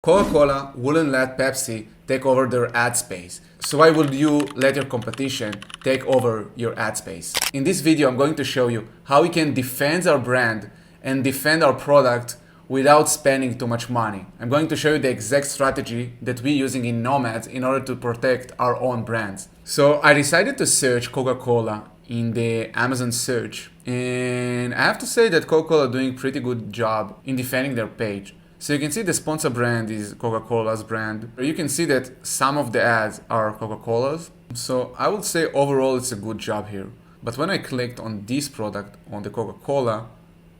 Coca-Cola wouldn't let Pepsi take over their ad space. So why would you let your competition take over your ad space? In this video, I'm going to show you how we can defend our brand and defend our product without spending too much money. I'm going to show you the exact strategy that we're using in Nomads in order to protect our own brands. So I decided to search Coca-Cola in the Amazon search, and I have to say that Coca-Cola are doing a pretty good job in defending their page. So you can see the sponsor brand is Coca-Cola's brand. You can see that some of the ads are Coca-Cola's. So I would say overall it's a good job here. But when I clicked on this product, on the Coca-Cola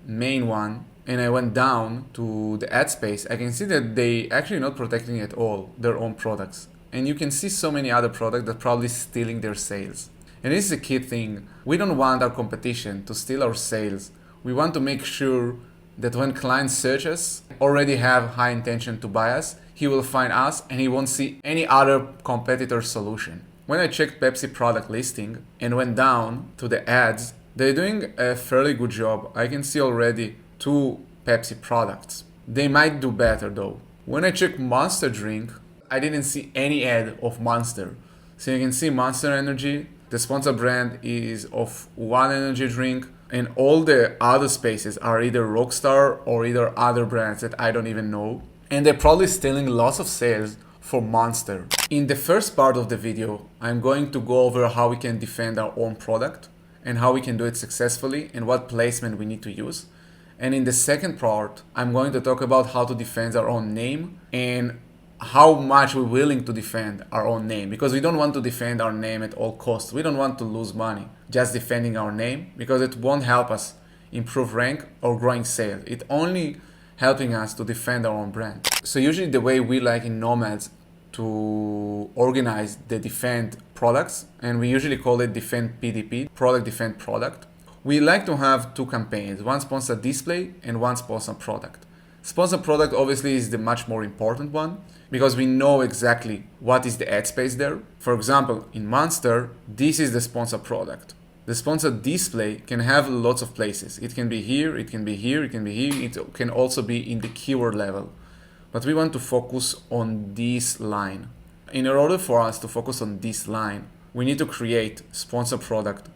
main one, and I went down to the ad space, I can see that they actually not protecting at all their own products. And you can see so many other products that probably stealing their sales. And this is a key thing. We don't want our competition to steal our sales. We want to make sure that when clients search us, already have high intention to buy us, he will find us and he won't see any other competitor solution. When I checked Pepsi product listing and went down to the ads, they're doing a fairly good job. I can see already 2 Pepsi products. They might do better though. When I checked Monster drink, I didn't see any ad of Monster. So you can see Monster Energy. The sponsor brand is of one energy drink, and all the other spaces are either Rockstar or either other brands that I don't even know. And they're probably stealing lots of sales for Monster. In the first part of the video, I'm going to go over how we can defend our own product and how we can do it successfully and what placement we need to use. And in the second part, I'm going to talk about how to defend our own name and how much we're willing to defend our own name, because we don't want to defend our name at all costs. We don't want to lose money just defending our name, because it won't help us improve rank or growing sales. It only helping us to defend our own brand. So usually the way we like in Nomads to organize the defend products, and we usually call it defend PDP, product defend product. We like to have 2 campaigns, one sponsored display and one sponsored product. Sponsored product obviously is the much more important one, because we know exactly what is the ad space there. For example, in Monster, this is the sponsored product. The sponsored display can have lots of places. It can be here, it can be here, it can be here, it can also be in the keyword level. But we want to focus on this line. In order for us to focus on this line, we need to create sponsored product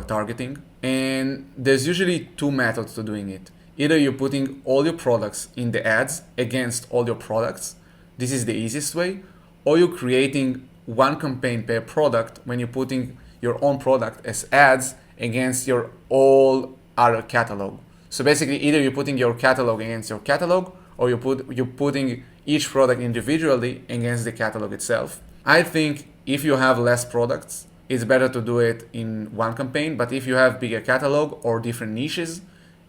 targeting. And there's usually 2 methods to doing it. Either you're putting all your products in the ads against all your products. This is the easiest way. Or you're creating 1 campaign per product when you're putting your own product as ads against your all other catalog. So basically, either you're putting your catalog against your catalog, or you're putting each product individually against the catalog itself. I think if you have less products, it's better to do it in 1 campaign. But if you have bigger catalog or different niches,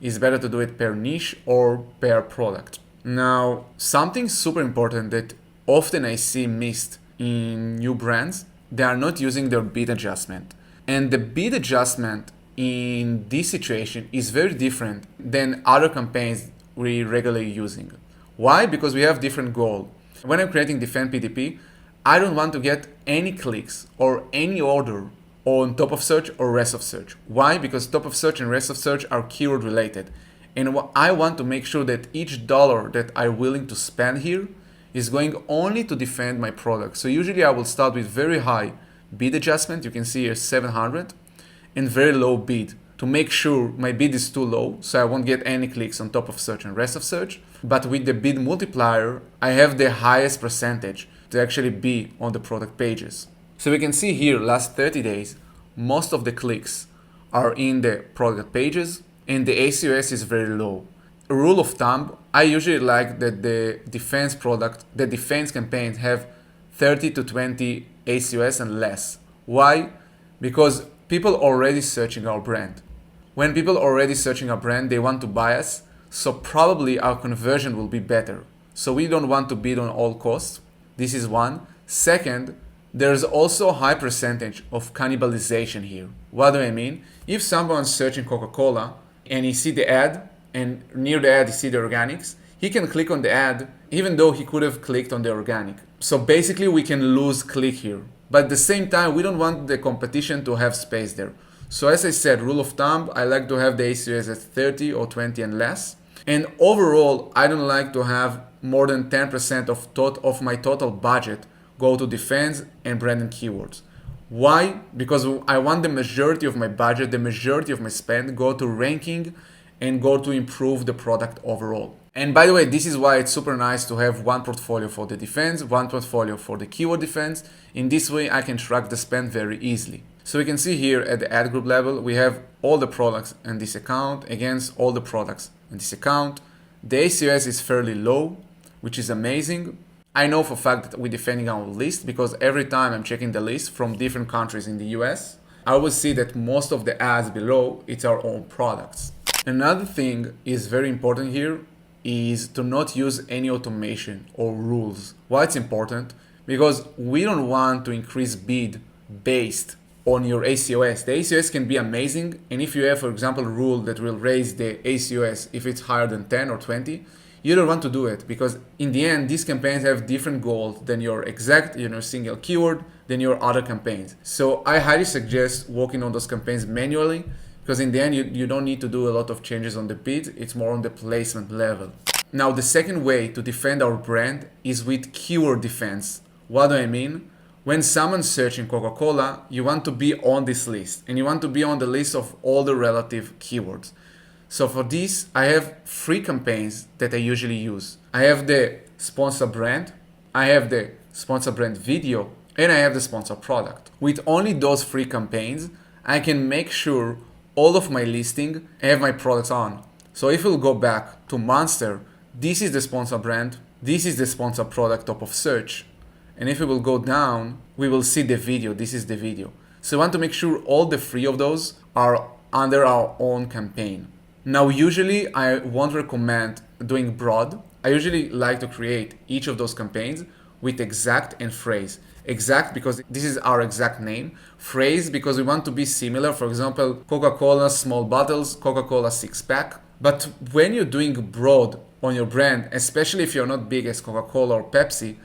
it's better to do it per niche or per product. Now, something super important that often I see missed in new brands, they are not using their bid adjustment. And the bid adjustment in this situation is very different than other campaigns we're regularly using. Why? Because we have different goal. When I'm creating Defend PDP, I don't want to get any clicks or any order on top of search or rest of search. Why? Because top of search and rest of search are keyword related. And I want to make sure that each dollar that I'm willing to spend here is going only to defend my product. So usually I will start with very high bid adjustment. You can see here 700, and very low bid to make sure my bid is too low, so I won't get any clicks on top of search and rest of search. But with the bid multiplier, I have the highest percentage to actually be on the product pages. So we can see here last 30 days, most of the clicks are in the product pages and the ACOS is very low. A rule of thumb, I usually like that the defense campaigns have 30 to 20 ACOS and less. Why? Because people already searching our brand. When people already searching our brand, they want to buy us, so probably our conversion will be better. So we don't want to bid on all costs. This is one. Second, there's also a high percentage of cannibalization here. What do I mean? If someone's searching Coca-Cola and he see the ad, and near the ad he see the organics, he can click on the ad even though he could have clicked on the organic. So basically we can lose click here. But at the same time, we don't want the competition to have space there. So as I said, rule of thumb, I like to have the ACOS at 30 or 20 and less. And overall, I don't like to have more than 10% of my total budget go to defense and branding keywords. Why? Because I want the majority of my budget, the majority of my spend go to ranking and go to improve the product overall. And by the way, this is why it's super nice to have one portfolio for the defense, one portfolio for the keyword defense. In this way, I can track the spend very easily. So we can see here at the ad group level, we have all the products in this account against all the products in this account. The ACOS is fairly low, which is amazing. I know for a fact that we're defending our list because every time I'm checking the list from different countries in the US, I will see that most of the ads below, it's our own products. Another thing is very important here is to not use any automation or rules. Why it's important? Because we don't want to increase bid based on your ACOS. The ACOS can be amazing, and if you have, for example, a rule that will raise the ACOS if it's higher than 10 or 20, you don't want to do it because in the end, these campaigns have different goals than your exact, single keyword, than your other campaigns. So I highly suggest working on those campaigns manually because in the end, you don't need to do a lot of changes on the bid. It's more on the placement level. Now, the second way to defend our brand is with keyword defense. What do I mean? When someone's searching Coca-Cola, you want to be on this list and you want to be on the list of all the relative keywords. So for this, I have 3 campaigns that I usually use. I have the sponsor brand, I have the sponsor brand video, and I have the sponsor product. With only those 3 campaigns, I can make sure all of my listing have my products on. So if we'll go back to Monster, this is the sponsor brand, this is the sponsor product top of search. And if we will go down, we will see the video, this is the video. So I want to make sure all the 3 of those are under our own campaign. Now, usually I won't recommend doing broad. I usually like to create each of those campaigns with exact and phrase. Exact because this is our exact name. Phrase because we want to be similar. For example, Coca-Cola small bottles, Coca-Cola 6-pack. But when you're doing broad on your brand, especially if you're not big as Coca-Cola or Pepsi,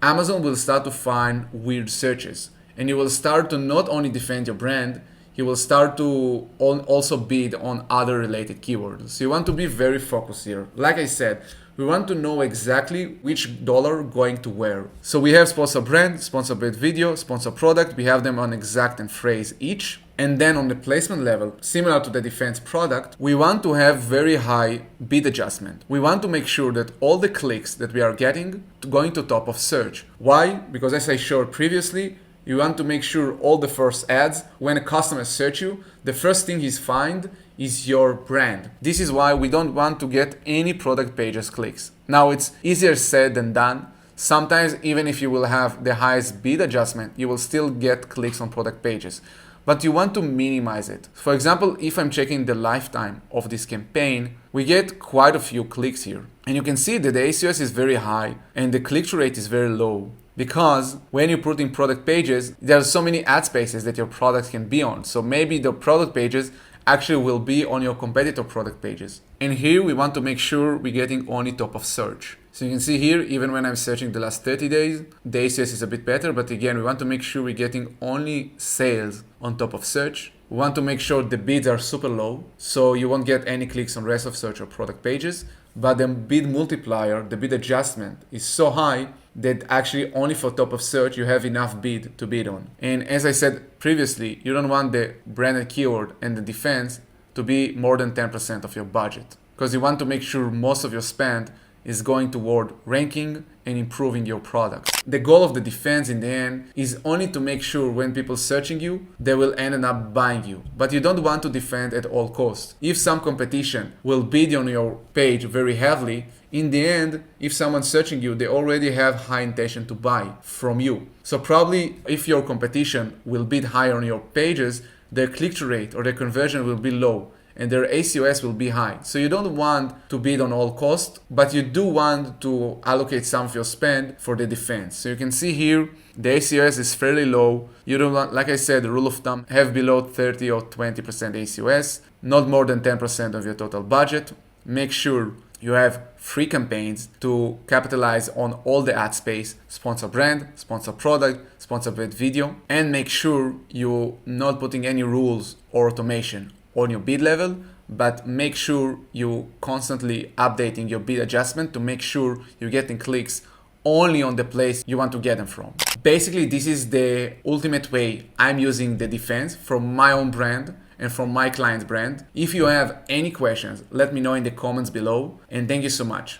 Amazon will start to find weird searches. And you will start to not only defend your brand, you will start to also bid on other related keywords. So you want to be very focused here. Like I said, we want to know exactly which dollar going to where. So we have sponsor brand, sponsor brand video, sponsor product. We have them on exact and phrase each. And then on the placement level, similar to the defense product, we want to have very high bid adjustment. We want to make sure that all the clicks that we are getting going to top of search. Why? Because as I showed previously, you want to make sure all the first ads, when a customer search you, the first thing he's find is your brand. This is why we don't want to get any product pages clicks. Now it's easier said than done. Sometimes even if you will have the highest bid adjustment, you will still get clicks on product pages. But you want to minimize it. For example, if I'm checking the lifetime of this campaign, we get quite a few clicks here. And you can see that the ACOS is very high and the click-through rate is very low. Because when you put in product pages, there are so many ad spaces that your product can be on. So maybe the product pages actually will be on your competitor product pages. And here we want to make sure we're getting only top of search. So you can see here, even when I'm searching the last 30 days, the ACOS is a bit better. But again, we want to make sure we're getting only sales on top of search. We want to make sure the bids are super low, so you won't get any clicks on rest of search or product pages. But the bid multiplier, the bid adjustment is so high that actually only for top of search you have enough bid to bid on. And as I said previously, you don't want the branded keyword and the defense to be more than 10% of your budget, because you want to make sure most of your spend is going toward ranking and improving your product. The goal of the defense in the end is only to make sure when people searching you, they will end up buying you. But you don't want to defend at all costs. If some competition will bid on your page very heavily, in the end, if someone's searching you, they already have high intention to buy from you. So probably if your competition will bid higher on your pages, their click-through rate or their conversion will be low and their ACOS will be high. So you don't want to bid on all costs, but you do want to allocate some of your spend for the defense. So you can see here, the ACOS is fairly low. You don't want, like I said, the rule of thumb, have below 30 or 20% ACOS, not more than 10% of your total budget. Make sure you have free campaigns to capitalize on all the ad space, sponsor brand, sponsor product, sponsor brand video, and make sure you're not putting any rules or automation on your bid level, but make sure you constantly updating your bid adjustment to make sure you're getting clicks only on the place you want to get them from. Basically, this is the ultimate way I'm using the defense from my own brand and from my client's brand. If you have any questions, let me know in the comments below, and thank you so much.